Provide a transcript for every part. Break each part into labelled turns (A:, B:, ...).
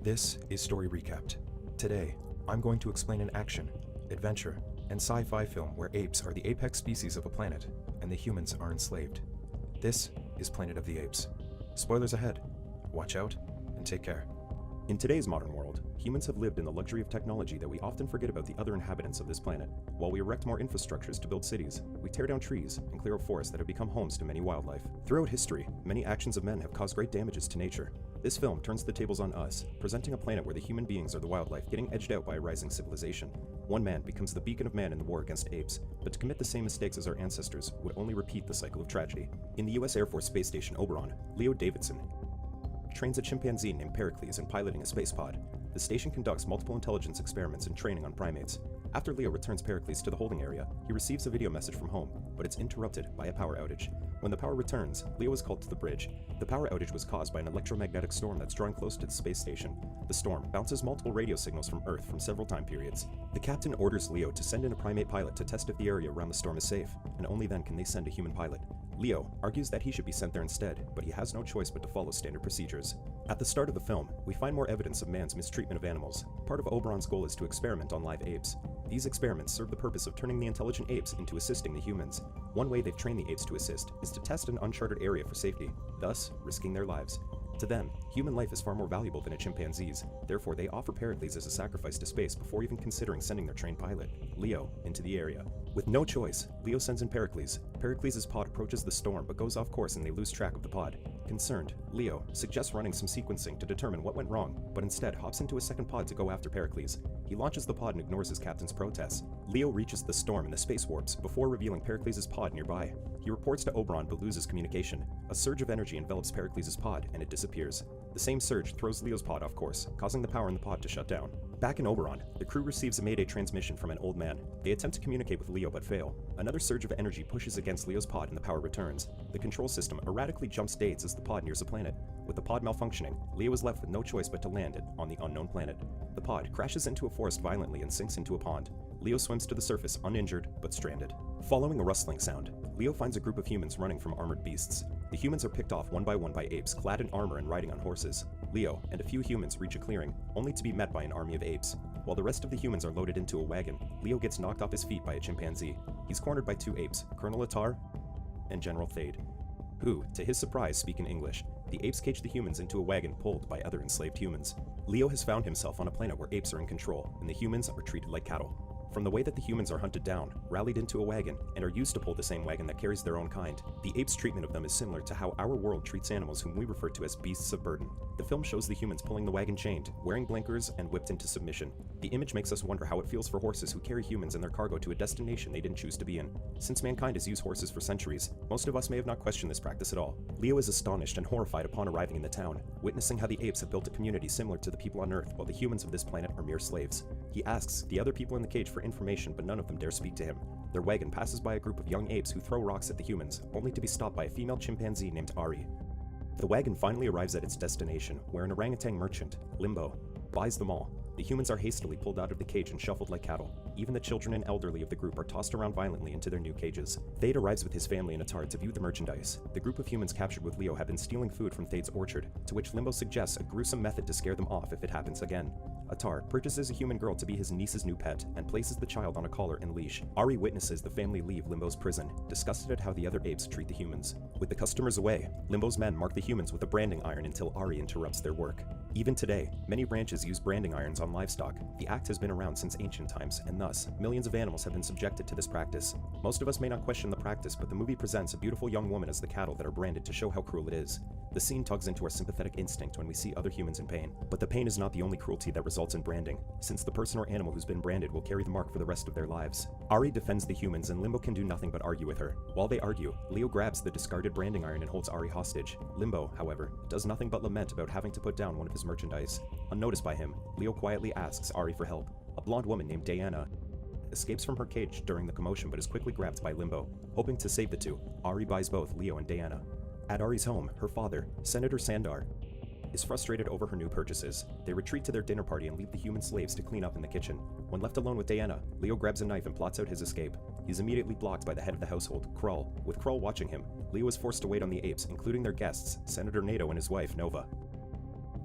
A: This is Story Recapped. Today, I'm going to explain an action, adventure, and sci-fi film where apes are the apex species of a planet, and the humans are enslaved. This is Planet of the Apes. Spoilers ahead. Watch out, and take care. In today's modern world, humans have lived in the luxury of technology that we often forget about the other inhabitants of this planet. While we erect more infrastructures to build cities, we tear down trees and clear up forests that have become homes to many wildlife. Throughout history, many actions of men have caused great damages to nature. This film turns the tables on us, presenting a planet where the human beings are the wildlife getting edged out by a rising civilization. One man becomes the beacon of man in the war against apes, but to commit the same mistakes as our ancestors would only repeat the cycle of tragedy. In the US Air Force Space Station Oberon, Leo Davidson trains a chimpanzee named Pericles in piloting a space pod. The station conducts multiple intelligence experiments and training on primates. After Leo returns Pericles to the holding area, he receives a video message from home, but it's interrupted by a power outage. When the power returns, Leo is called to the bridge. The power outage was caused by an electromagnetic storm that's drawing close to the space station. The storm bounces multiple radio signals from Earth from several time periods. The captain orders Leo to send in a primate pilot to test if the area around the storm is safe, and only then can they send a human pilot. Leo argues that he should be sent there instead, but he has no choice but to follow standard procedures. At the start of the film, we find more evidence of man's mistreatment of animals. Part of Oberon's goal is to experiment on live apes. These experiments serve the purpose of turning the intelligent apes into assisting the humans. One way they've trained the apes to assist is to test an uncharted area for safety, thus risking their lives. To them, human life is far more valuable than a chimpanzee's. Therefore, they offer Pericles as a sacrifice to space before even considering sending their trained pilot, Leo, into the area. With no choice, Leo sends in Pericles. Pericles' pod approaches the storm but goes off course and they lose track of the pod. Concerned, Leo suggests running some sequencing to determine what went wrong, but instead hops into a second pod to go after Pericles. He launches the pod and ignores his captain's protests. Leo reaches the storm and the space warps before revealing Pericles' pod nearby. He reports to Oberon but loses communication. A surge of energy envelops Pericles' pod and it disappears. The same surge throws Leo's pod off course, causing the power in the pod to shut down. Back in Oberon, the crew receives a mayday transmission from an old man. They attempt to communicate with Leo but fail. Another surge of energy pushes against Leo's pod and the power returns. The control system erratically jumps dates as the pod nears a planet. With the pod malfunctioning, Leo is left with no choice but to land it on the unknown planet. The pod crashes into a forest violently and sinks into a pond. Leo swims to the surface uninjured but stranded. Following a rustling sound, Leo finds a group of humans running from armored beasts. The humans are picked off one by one by apes clad in armor and riding on horses. Leo and a few humans reach a clearing, only to be met by an army of apes. While the rest of the humans are loaded into a wagon, Leo gets knocked off his feet by a chimpanzee. He's cornered by two apes, Colonel Attar and General Thade, who, to his surprise, speak in English. The apes cage the humans into a wagon pulled by other enslaved humans. Leo has found himself on a planet where apes are in control, and the humans are treated like cattle. From the way that the humans are hunted down, rallied into a wagon, and are used to pull the same wagon that carries their own kind, the apes' treatment of them is similar to how our world treats animals whom we refer to as beasts of burden. The film shows the humans pulling the wagon chained, wearing blinkers, and whipped into submission. The image makes us wonder how it feels for horses who carry humans and their cargo to a destination they didn't choose to be in. Since mankind has used horses for centuries, most of us may have not questioned this practice at all. Leo is astonished and horrified upon arriving in the town, witnessing how the apes have built a community similar to the people on Earth while the humans of this planet are mere slaves. He asks the other people in the cage for information, but none of them dare speak to him. Their wagon passes by a group of young apes who throw rocks at the humans, only to be stopped by a female chimpanzee named Ari. The wagon finally arrives at its destination, where an orangutan merchant, Limbo, buys them all. The humans are hastily pulled out of the cage and shuffled like cattle. Even the children and elderly of the group are tossed around violently into their new cages. Thade arrives with his family in Attar to view the merchandise. The group of humans captured with Leo have been stealing food from Thade's orchard, to which Limbo suggests a gruesome method to scare them off if it happens again. Attar purchases a human girl to be his niece's new pet and places the child on a collar and leash. Ari witnesses the family leave Limbo's prison, disgusted at how the other apes treat the humans. With the customers away, Limbo's men mark the humans with a branding iron until Ari interrupts their work. Even today, many ranches use branding irons on livestock. The act has been around since ancient times, and thus, millions of animals have been subjected to this practice. Most of us may not question the practice, but the movie presents a beautiful young woman as the cattle that are branded to show how cruel it is. The scene tugs into our sympathetic instinct when we see other humans in pain. But the pain is not the only cruelty that results in branding, since the person or animal who's been branded will carry the mark for the rest of their lives. Ari defends the humans and Limbo can do nothing but argue with her. While they argue, Leo grabs the discarded branding iron and holds Ari hostage. Limbo, however, does nothing but lament about having to put down one of his merchandise. Unnoticed by him, Leo quietly asks Ari for help. A blonde woman named Diana escapes from her cage during the commotion but is quickly grabbed by Limbo. Hoping to save the two, Ari buys both Leo and Diana. At Ari's home, her father, Senator Sandar, is frustrated over her new purchases. They retreat to their dinner party and leave the human slaves to clean up in the kitchen. When left alone with Diana, Leo grabs a knife and plots out his escape. He's immediately blocked by the head of the household, Krull. With Krull watching him, Leo is forced to wait on the apes, including their guests, Senator Nato and his wife, Nova.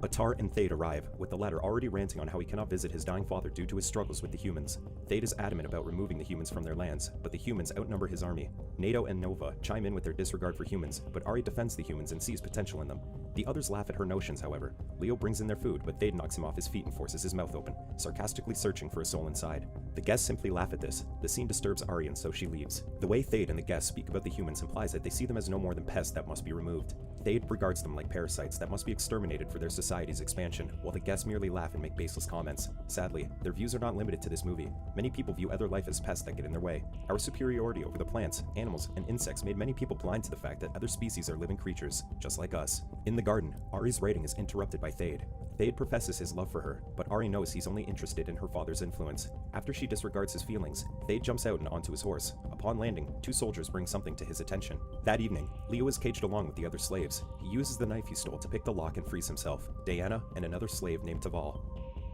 A: Atar and Thade arrive, with the latter already ranting on how he cannot visit his dying father due to his struggles with the humans. Thade is adamant about removing the humans from their lands, but the humans outnumber his army. Nato and Nova chime in with their disregard for humans, but Ari defends the humans and sees potential in them. The others laugh at her notions, however. Leo brings in their food, but Thade knocks him off his feet and forces his mouth open, sarcastically searching for a soul inside. The guests simply laugh at this. The scene disturbs Ari and so she leaves. The way Thade and the guests speak about the humans implies that they see them as no more than pests that must be removed. Thade regards them like parasites that must be exterminated for their society's expansion, while the guests merely laugh and make baseless comments. Sadly, their views are not limited to this movie. Many people view other life as pests that get in their way. Our superiority over the plants, animals, and insects made many people blind to the fact that other species are living creatures, just like us. In the garden, Ari's writing is interrupted by Thade. Thade professes his love for her, but Ari knows he's only interested in her father's influence. After she disregards his feelings, Thade jumps out and onto his horse. Upon landing, two soldiers bring something to his attention. That evening, Leo is caged along with the other slaves. He uses the knife he stole to pick the lock and frees himself, Diana, and another slave named Taval.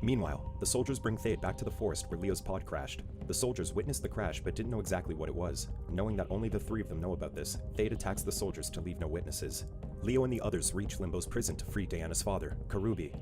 A: Meanwhile, the soldiers bring Thade back to the forest where Leo's pod crashed. The soldiers witnessed the crash but didn't know exactly what it was. Knowing that only the three of them know about this, Thade attacks the soldiers to leave no witnesses. Leo and the others reach Limbo's prison to free Diana's father, Karubi,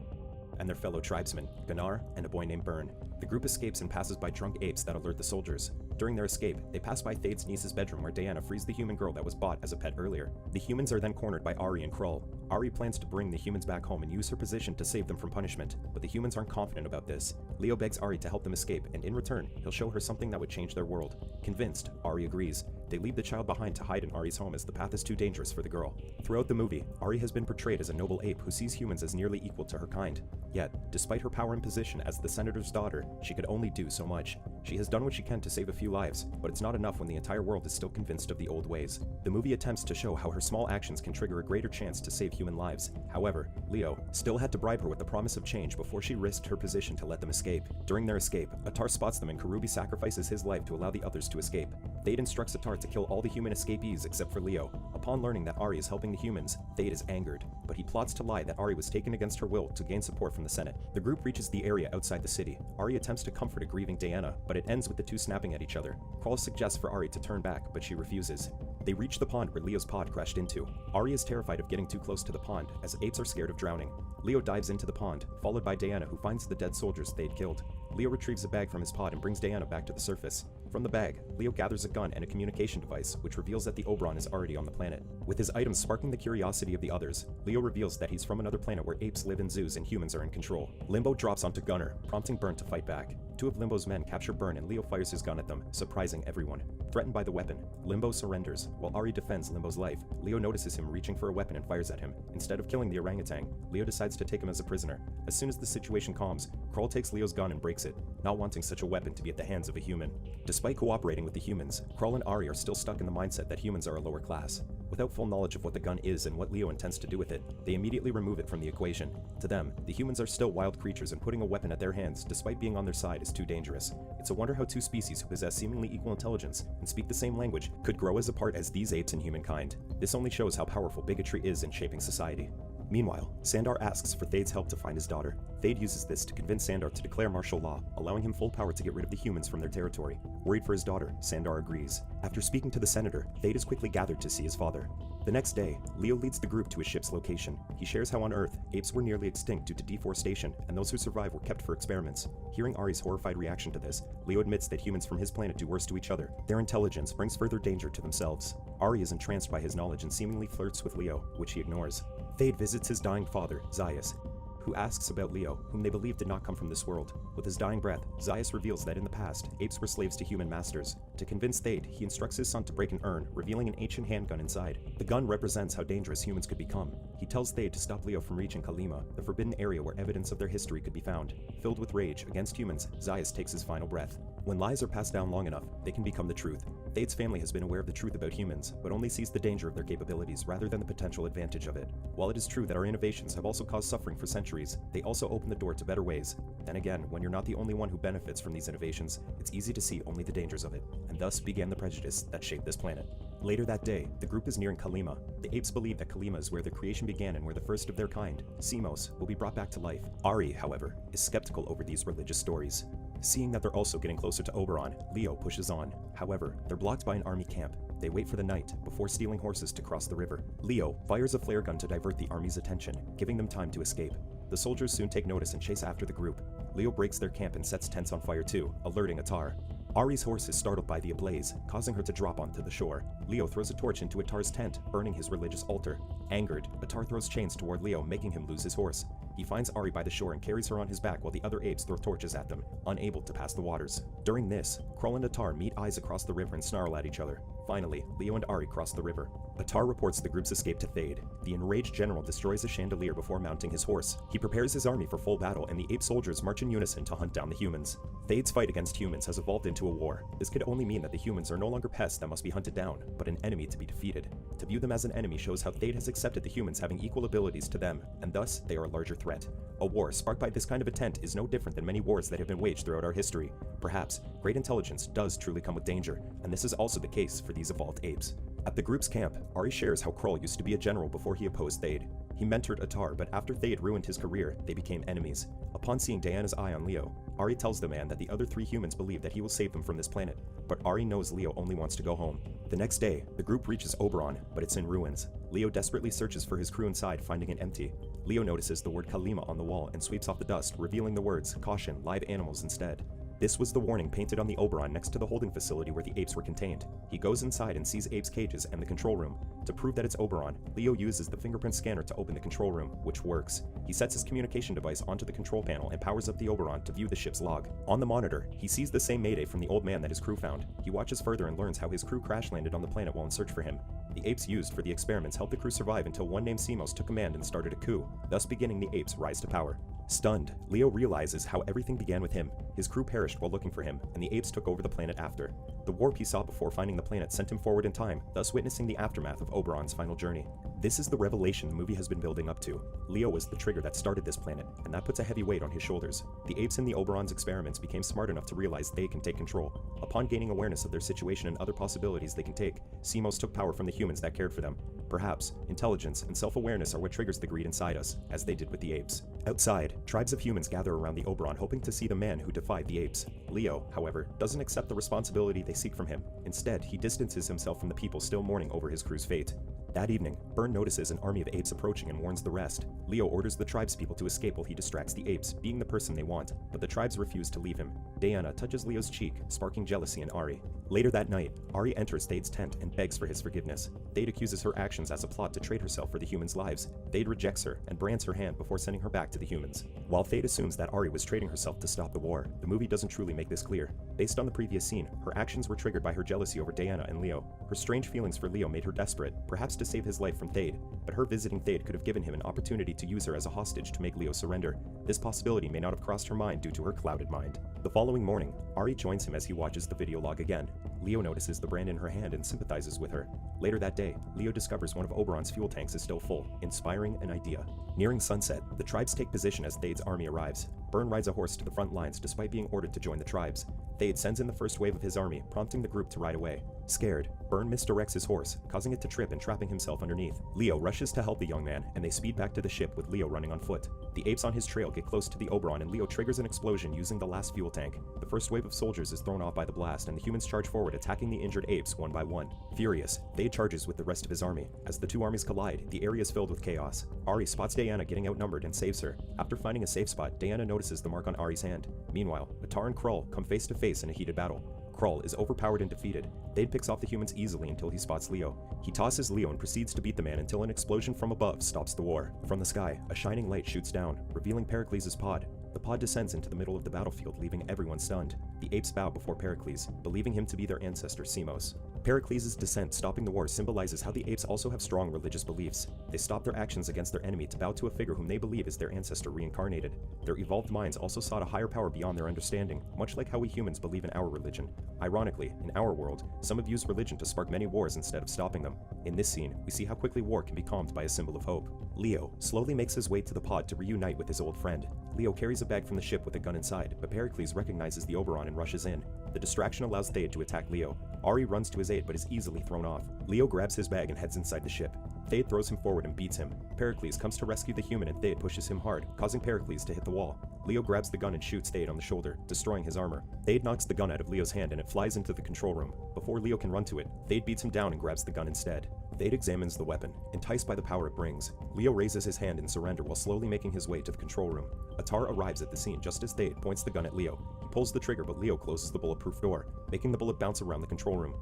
A: and their fellow tribesmen, Gunnar and a boy named Byrne. The group escapes and passes by drunk apes that alert the soldiers. During their escape, they pass by Thade's niece's bedroom where Diana frees the human girl that was bought as a pet earlier. The humans are then cornered by Ari and Krull. Ari plans to bring the humans back home and use her position to save them from punishment, but the humans aren't confident about this. Leo begs Ari to help them escape, and in return, he'll show her something that would change their world. Convinced, Ari agrees. They leave the child behind to hide in Ari's home as the path is too dangerous for the girl. Throughout the movie, Ari has been portrayed as a noble ape who sees humans as nearly equal to her kind. Yet, despite her power and position as the senator's daughter, she could only do so much. She has done what she can to save a few lives, but it's not enough when the entire world is still convinced of the old ways. The movie attempts to show how her small actions can trigger a greater chance to save human lives. However, Leo still had to bribe her with the promise of change before she risked her position to let them escape. During their escape, Atar spots them and Karubi sacrifices his life to allow the others to escape. Thade instructs Atar to kill all the human escapees except for Leo. Upon learning that Ari is helping the humans, Thade is angered, but he plots to lie that Ari was taken against her will to gain support from the Senate. The group reaches the area outside the city. Ari attempts to comfort a grieving Diana, but it ends with the two snapping at each other. Krull suggests for Ari to turn back, but she refuses. They reach the pond where Leo's pod crashed into. Ari is terrified of getting too close to the pond, as apes are scared of drowning. Leo dives into the pond, followed by Diana, who finds the dead soldiers Thade killed. Leo retrieves a bag from his pod and brings Diana back to the surface. From the bag, Leo gathers a gun and a communication device, which reveals that the Oberon is already on the planet. With his items sparking the curiosity of the others, Leo reveals that he's from another planet where apes live in zoos and humans are in control. Limbo drops onto Gunnar, prompting Byrne to fight back. Two of Limbo's men capture Byrne and Leo fires his gun at them, surprising everyone. Threatened by the weapon, Limbo surrenders. While Ari defends Limbo's life, Leo notices him reaching for a weapon and fires at him. Instead of killing the orangutan, Leo decides to take him as a prisoner. As soon as the situation calms, Krull takes Leo's gun and breaks it, not wanting such a weapon to be at the hands of a human. Despite cooperating with the humans, Krull and Ari are still stuck in the mindset that humans are a lower class. Without full knowledge of what the gun is and what Leo intends to do with it, they immediately remove it from the equation. To them, the humans are still wild creatures and putting a weapon at their hands, despite being on their side, is too dangerous. It's a wonder how two species who possess seemingly equal intelligence and speak the same language could grow as apart as these apes and humankind. This only shows how powerful bigotry is in shaping society. Meanwhile, Sandar asks for Thade's help to find his daughter. Thade uses this to convince Sandar to declare martial law, allowing him full power to get rid of the humans from their territory. Worried for his daughter, Sandar agrees. After speaking to the senator, Thade is quickly gathered to see his father. The next day, Leo leads the group to his ship's location. He shares how on Earth, apes were nearly extinct due to deforestation, and those who survived were kept for experiments. Hearing Ari's horrified reaction to this, Leo admits that humans from his planet do worse to each other. Their intelligence brings further danger to themselves. Ari is entranced by his knowledge and seemingly flirts with Leo, which he ignores. Thade visits his dying father, Zaius, who asks about Leo, whom they believe did not come from this world. With his dying breath, Zaius reveals that in the past, apes were slaves to human masters. To convince Thade, he instructs his son to break an urn, revealing an ancient handgun inside. The gun represents how dangerous humans could become. He tells Thade to stop Leo from reaching Kalima, the forbidden area where evidence of their history could be found. Filled with rage against humans, Zaius takes his final breath. When lies are passed down long enough, they can become the truth. Thade's family has been aware of the truth about humans, but only sees the danger of their capabilities rather than the potential advantage of it. While it is true that our innovations have also caused suffering for centuries, they also open the door to better ways. Then again, when you're not the only one who benefits from these innovations, it's easy to see only the dangers of it, and thus began the prejudice that shaped this planet. Later that day, the group is nearing Kalima. The apes believe that Kalima is where their creation began and where the first of their kind, Simos, will be brought back to life. Ari, however, is skeptical over these religious stories. Seeing that they're also getting closer to Oberon, Leo pushes on. However, they're blocked by an army camp. They wait for the night, before stealing horses to cross the river. Leo fires a flare gun to divert the army's attention, giving them time to escape. The The soldiers soon take notice and chase after the group. Leo breaks their camp and sets tents on fire too, alerting Attar. Ari's horse is startled by the ablaze, causing her to drop onto the shore. Leo throws a torch into Attar's tent, burning his religious altar. Angered, Attar throws chains toward Leo, making him lose his horse. He finds Ari by the shore and carries her on his back while the other apes throw torches at them, unable to pass the waters. During this, Krull and Attar meet eyes across the river and snarl at each other. Finally, Leo and Ari cross the river. Attar reports the group's escape to Thade. The enraged general destroys a chandelier before mounting his horse. He prepares his army for full battle, and the ape soldiers march in unison to hunt down the humans. Thade's fight against humans has evolved into a war. This could only mean that the humans are no longer pests that must be hunted down, but an enemy to be defeated. To view them as an enemy shows how Thade has accepted the humans having equal abilities to them, and thus they are a larger threat. A war sparked by this kind of intent is no different than many wars that have been waged throughout our history. Perhaps, great intelligence does truly come with danger, and this is also the case for these evolved apes. At the group's camp, Ari shares how Krull used to be a general before he opposed Thade. He mentored Attar, but after Thade ruined his career, they became enemies. Upon seeing Diana's eye on Leo, Ari tells the man that the other 3 humans believe that he will save them from this planet, but Ari knows Leo only wants to go home. The next day, the group reaches Oberon, but it's in ruins. Leo desperately searches for his crew inside, finding it empty. Leo notices the word Kalima on the wall and sweeps off the dust, revealing the words, "Caution, live animals" instead. This was the warning painted on the Oberon next to the holding facility where the apes were contained. He goes inside and sees apes' cages and the control room. To prove that it's Oberon, Leo uses the fingerprint scanner to open the control room, which works. He sets his communication device onto the control panel and powers up the Oberon to view the ship's log. On the monitor, he sees the same mayday from the old man that his crew found. He watches further and learns how his crew crash-landed on the planet while in search for him. The apes used for the experiments helped the crew survive until one named Simos took command and started a coup, thus beginning the apes' rise to power. Stunned, Leo realizes how everything began with him. His crew perished while looking for him, and the apes took over the planet after. The warp he saw before finding the planet sent him forward in time, thus witnessing the aftermath of Oberon's final journey. This is the revelation the movie has been building up to. Leo was the trigger that started this planet, and that puts a heavy weight on his shoulders. The apes in the Oberon's experiments became smart enough to realize they can take control. Upon gaining awareness of their situation and other possibilities they can take, Simos took power from the humans that cared for them. Perhaps, intelligence and self-awareness are what triggers the greed inside us, as they did with the apes. Outside, tribes of humans gather around the Oberon hoping to see the man who defied the apes. Leo, however, doesn't accept the responsibility they seek from him. Instead, he distances himself from the people still mourning over his crew's fate. That evening, Byrne notices an army of apes approaching and warns the rest. Leo orders the tribespeople to escape while he distracts the apes, being the person they want, but the tribes refuse to leave him. Diana touches Leo's cheek, sparking jealousy in Ari. Later that night, Ari enters Thade's tent and begs for his forgiveness. Thade accuses her actions as a plot to trade herself for the humans' lives. Thade rejects her and brands her hand before sending her back to the humans. While Thade assumes that Ari was trading herself to stop the war, the movie doesn't truly make this clear. Based on the previous scene, her actions were triggered by her jealousy over Diana and Leo. Her strange feelings for Leo made her desperate, perhaps to save his life from Thade, but her visiting Thade could have given him an opportunity to use her as a hostage to make Leo surrender. This possibility may not have crossed her mind due to her clouded mind. The following morning, Ari joins him as he watches the video log again. Leo notices the brand in her hand and sympathizes with her. Later that day, Leo discovers one of Oberon's fuel tanks is still full, inspiring an idea. Nearing sunset, the tribes take position as Thade's army arrives. Byrne rides a horse to the front lines despite being ordered to join the tribes. Thade sends in the first wave of his army, prompting the group to ride away. Scared, Byrne misdirects his horse, causing it to trip and trapping himself underneath. Leo rushes to help the young man, and they speed back to the ship with Leo running on foot. The apes on his trail get close to the Oberon and Leo triggers an explosion using the last fuel tank. The first wave of soldiers is thrown off by the blast and the humans charge forward, attacking the injured apes one by one. Furious, Thade charges with the rest of his army. As the two armies collide, the area is filled with chaos. Ari spots Diana getting outnumbered and saves her. After finding a safe spot, Diana notices the mark on Ari's hand. Meanwhile, Attar and Krull come face to face in a heated battle. Krull is overpowered and defeated. Thade picks off the humans easily until he spots Leo. He tosses Leo and proceeds to beat the man until an explosion from above stops the war. From the sky, a shining light shoots down, revealing Pericles' pod. The pod descends into the middle of the battlefield, leaving everyone stunned. The apes bow before Pericles, believing him to be their ancestor Simos. Pericles' descent stopping the war symbolizes how the apes also have strong religious beliefs. They stop their actions against their enemy to bow to a figure whom they believe is their ancestor reincarnated. Their evolved minds also sought a higher power beyond their understanding, much like how we humans believe in our religion. Ironically, in our world, some have used religion to spark many wars instead of stopping them. In this scene, we see how quickly war can be calmed by a symbol of hope. Leo slowly makes his way to the pod to reunite with his old friend. Leo carries a bag from the ship with a gun inside, but Pericles recognizes the Oberon and rushes in. The distraction allows Thade to attack Leo. Ari runs to his aid but is easily thrown off. Leo grabs his bag and heads inside the ship. Thade throws him forward and beats him. Pericles comes to rescue the human and Thade pushes him hard, causing Pericles to hit the wall. Leo grabs the gun and shoots Thade on the shoulder, destroying his armor. Thade knocks the gun out of Leo's hand and it flies into the control room. Before Leo can run to it, Thade beats him down and grabs the gun instead. Thade examines the weapon, enticed by the power it brings. Leo raises his hand in surrender while slowly making his way to the control room. Attar arrives at the scene just as Thade points the gun at Leo. He pulls the trigger, but Leo closes the bulletproof door, making the bullet bounce around the control room.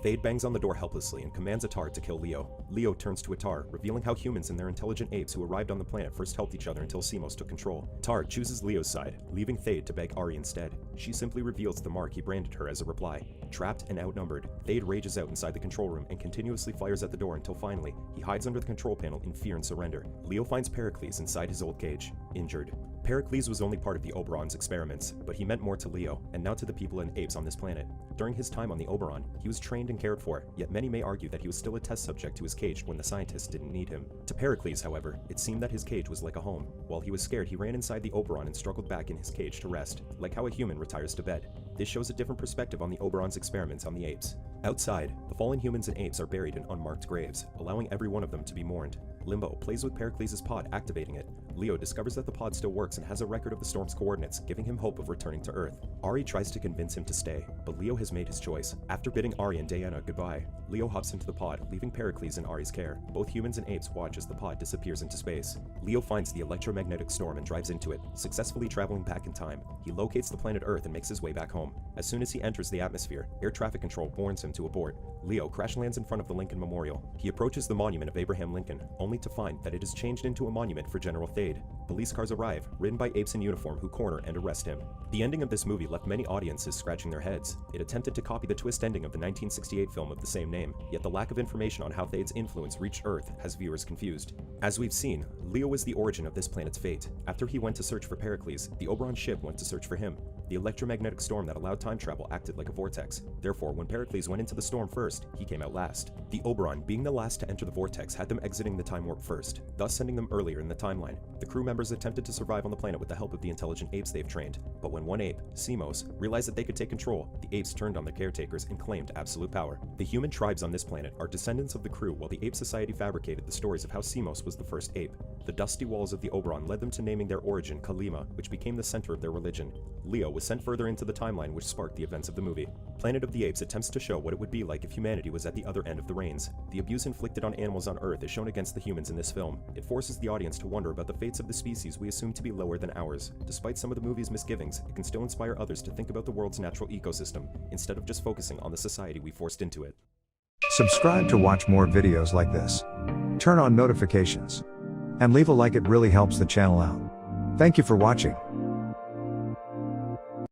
A: Thade bangs on the door helplessly and commands Attar to kill Leo. Leo turns to Attar, revealing how humans and their intelligent apes who arrived on the planet first helped each other until Simos took control. Attar chooses Leo's side, leaving Thade to beg Ari instead. She simply reveals the mark he branded her as a reply. Trapped and outnumbered, Thade rages out inside the control room and continuously fires at the door until finally, he hides under the control panel in fear and surrender. Leo finds Pericles inside his old cage, injured. Pericles was only part of the Oberon's experiments, but he meant more to Leo, and now to the people and apes on this planet. During his time on the Oberon, he was trained and cared for, yet many may argue that he was still a test subject to his cage when the scientists didn't need him. To Pericles, however, it seemed that his cage was like a home. While he was scared, he ran inside the Oberon and struggled back in his cage to rest, like how a human retires to bed. This shows a different perspective on the Oberon's experiments on the apes. Outside, the fallen humans and apes are buried in unmarked graves, allowing every one of them to be mourned. Limbo plays with Pericles' pod, activating it. Leo discovers that the pod still works and has a record of the storm's coordinates, giving him hope of returning to Earth. Ari tries to convince him to stay, but Leo has made his choice. After bidding Ari and Diana goodbye, Leo hops into the pod, leaving Pericles in Ari's care. Both humans and apes watch as the pod disappears into space. Leo finds the electromagnetic storm and drives into it, successfully traveling back in time. He locates the planet Earth and makes his way back home. As soon as he enters the atmosphere, air traffic control warns him to abort. Leo crash lands in front of the Lincoln Memorial. He approaches the monument of Abraham Lincoln, only to find that it is changed into a monument for General Thade. Police cars arrive, ridden by apes in uniform who corner and arrest him. The ending of this movie left many audiences scratching their heads. It attempted to copy the twist ending of the 1968 film of the same name, yet the lack of information on how Thade's influence reached Earth has viewers confused. As we've seen, Leo was the origin of this planet's fate. After he went to search for Pericles, the Oberon ship went to search for him. The electromagnetic storm that allowed time travel acted like a vortex. Therefore, when Pericles went into the storm first, he came out last. The Oberon, being the last to enter the vortex, had them exiting the time warp first, thus sending them earlier in the timeline. The crew members attempted to survive on the planet with the help of the intelligent apes they've trained, but when one ape, Simos, realized that they could take control, the apes turned on their caretakers and claimed absolute power. The human tribes on this planet are descendants of the crew, while the ape society fabricated the stories of how Simos was the first ape. The dusty walls of the Oberon led them to naming their origin Kalima, which became the center of their religion. Leo was sent further into the timeline, which sparked the events of the movie. Planet of the Apes attempts to show what it would be like if humanity was at the other end of the reins. The abuse inflicted on animals on Earth is shown against the humans in this film. It forces the audience to wonder about the fates of the species we assume to be lower than ours. Despite some of the movie's misgivings, it can still inspire others to think about the world's natural ecosystem, instead of just focusing on the society we forced into it.
B: Subscribe to watch more videos like this. Turn on notifications. And leave a like, it really helps the channel out. Thank you for watching.